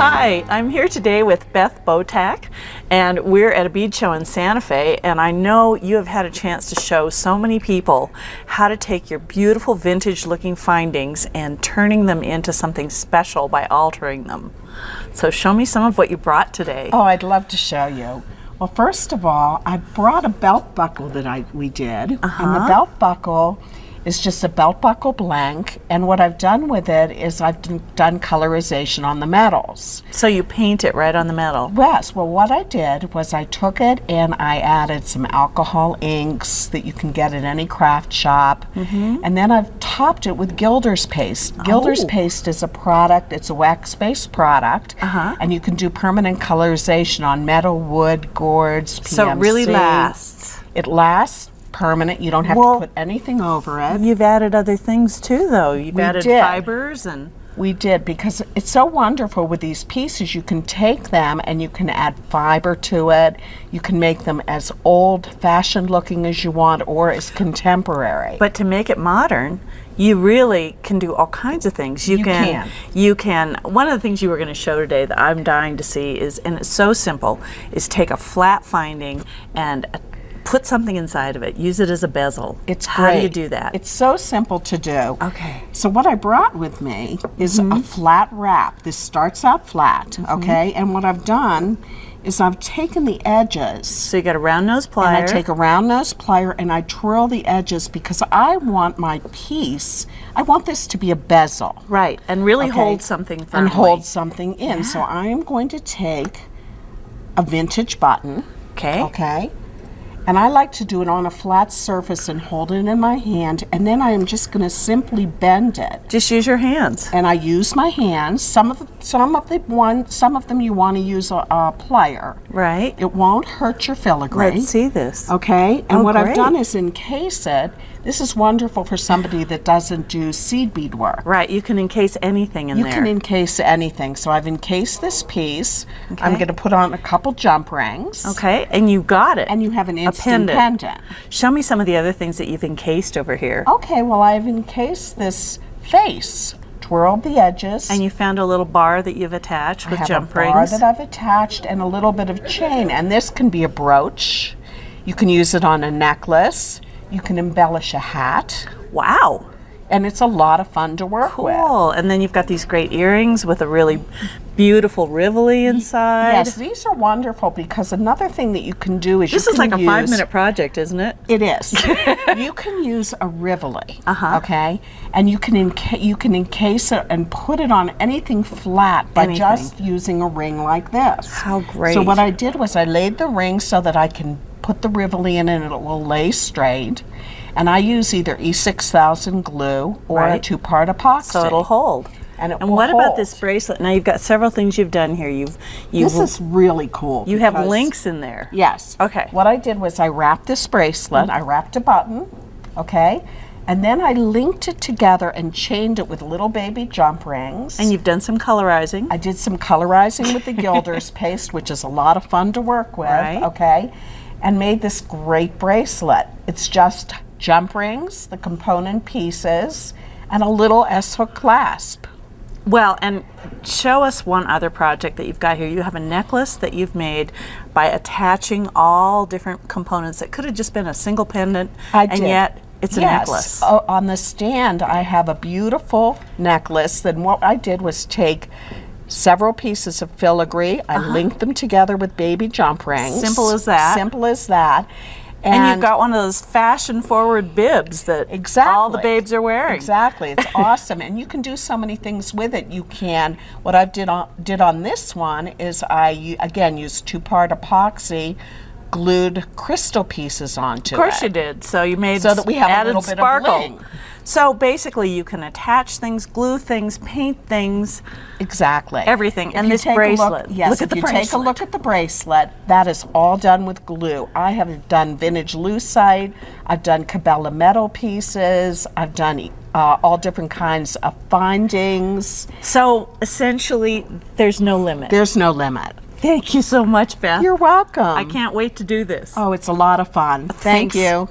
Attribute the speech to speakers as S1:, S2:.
S1: Hi, I'm here today with Beth Botak, and we're at a bead show in Santa Fe, and I know you have had a chance to show so many people how to take your beautiful vintage looking findings and turning them into something special by altering them. So show me some of what you brought today.
S2: Oh, I'd love to show you. Well, first of all, I brought a belt buckle that we did, and the belt buckle is just a belt buckle blank, and what I've done with it is I've done colorization on the metals.
S1: So you paint it right on the metal?
S2: Yes. Well, what I did was I took it and I added some alcohol inks that you can get at any craft shop, and then I've topped it with Gilder's paste. Gilder's paste is a product, it's a wax-based product, and you can do permanent colorization on metal, wood, gourds, PMC.
S1: So it really lasts?
S2: It lasts. Permanent. You don't have to put anything over it.
S1: You've added other things too, though. You've added fibers and...
S2: We did, because it's so wonderful with these pieces. You can take them and you can add fiber to it. You can make them as old-fashioned looking as you want or as contemporary.
S1: But to make it modern, you really can do all kinds of things. You can. One of the things you were going to show today that I'm dying to see is, and it's so simple, is take a flat finding and put something inside of it. Use it as a bezel.
S2: It's
S1: How
S2: great.
S1: do you do that?
S2: It's so simple to do.
S1: Okay.
S2: So what I brought with me is a flat wrap. This starts out flat, okay? And what I've done is I've taken the edges.
S1: So you got a round nose plier.
S2: And I take a round nose plier and I twirl the edges because I want my piece, I want this to be a bezel.
S1: Right, and really hold something firmly.
S2: And hold something in. So I am going to take a vintage button. Okay. And I like to do it on a flat surface and hold it in my hand, and then I am just going to simply bend it.
S1: Just use your hands.
S2: And I use my hands. Some of them you want to use a plier.
S1: Right.
S2: It won't hurt your filigree.
S1: Let's see this.
S2: Okay. And what
S1: great.
S2: I've done is encase it. This is wonderful for somebody that doesn't do seed bead work.
S1: Right. You can encase anything in there.
S2: You can encase anything. So I've encased this piece. I'm going to put on a couple jump rings.
S1: Okay. And you got it.
S2: And you have an instant pendant.
S1: Show me some of the other things that you've encased over here.
S2: Okay. Well, I've encased this face. Twirled the edges.
S1: And you found a little bar that you've attached with jump rings.
S2: I have a bar that I've attached and a little bit of chain. And this can be a brooch. You can use it on a necklace. You can embellish a hat.
S1: Wow.
S2: And it's a lot of fun to work with.
S1: Cool. And then you've got these great earrings with a really beautiful rivoli inside.
S2: Yes, these are wonderful because another thing that you can do is
S1: this is like a 5-minute project, isn't it?
S2: It is. You can use a rivoli, okay? And you can encase it and put it on anything flat by just using a ring like this.
S1: How great.
S2: So what I did was I laid the ring so that I can put the rivoli in and it will lay straight. And I use either E6000 glue or a 2-part epoxy.
S1: So it'll hold.
S2: And
S1: what about this bracelet? Now you've got several things you've done here.
S2: This is really cool.
S1: You have links in there.
S2: Yes.
S1: Okay.
S2: What I did was I wrapped this bracelet. I wrapped a button, okay? And then I linked it together and chained it with little baby jump rings.
S1: And you've done some colorizing.
S2: I did some colorizing with the Gilder's paste, which is a lot of fun to work with, okay? And made this great bracelet. It's just jump rings, the component pieces, and a little S-hook clasp.
S1: Well, and show us one other project that you've got here. You have a necklace that you've made by attaching all different components that could have just been a single pendant, and yet it's a necklace.
S2: On the stand, I have a beautiful necklace. Then what I did was take several pieces of filigree. I linked them together with baby jump rings.
S1: Simple as that.
S2: Simple as that.
S1: And you've got one of those fashion-forward bibs that all the babes are wearing.
S2: Exactly. It's awesome. And you can do so many things with it. You can, what I did on this one is I, again, used 2-part epoxy, glued crystal pieces onto it.
S1: Of course you did. So you made
S2: so that we have
S1: added
S2: a little bit
S1: sparkle.
S2: of bling.
S1: So basically you can attach things, glue things, paint things.
S2: Exactly.
S1: Everything. And this bracelet.
S2: Yes, if you take a look at the bracelet, that is all done with glue. I have done vintage lucite, I've done Cabela metal pieces, I've done all different kinds of findings.
S1: So essentially there's no limit.
S2: There's no limit.
S1: Thank you so much, Beth.
S2: You're welcome.
S1: I can't wait to do this.
S2: Oh, it's a lot of fun. Thank you.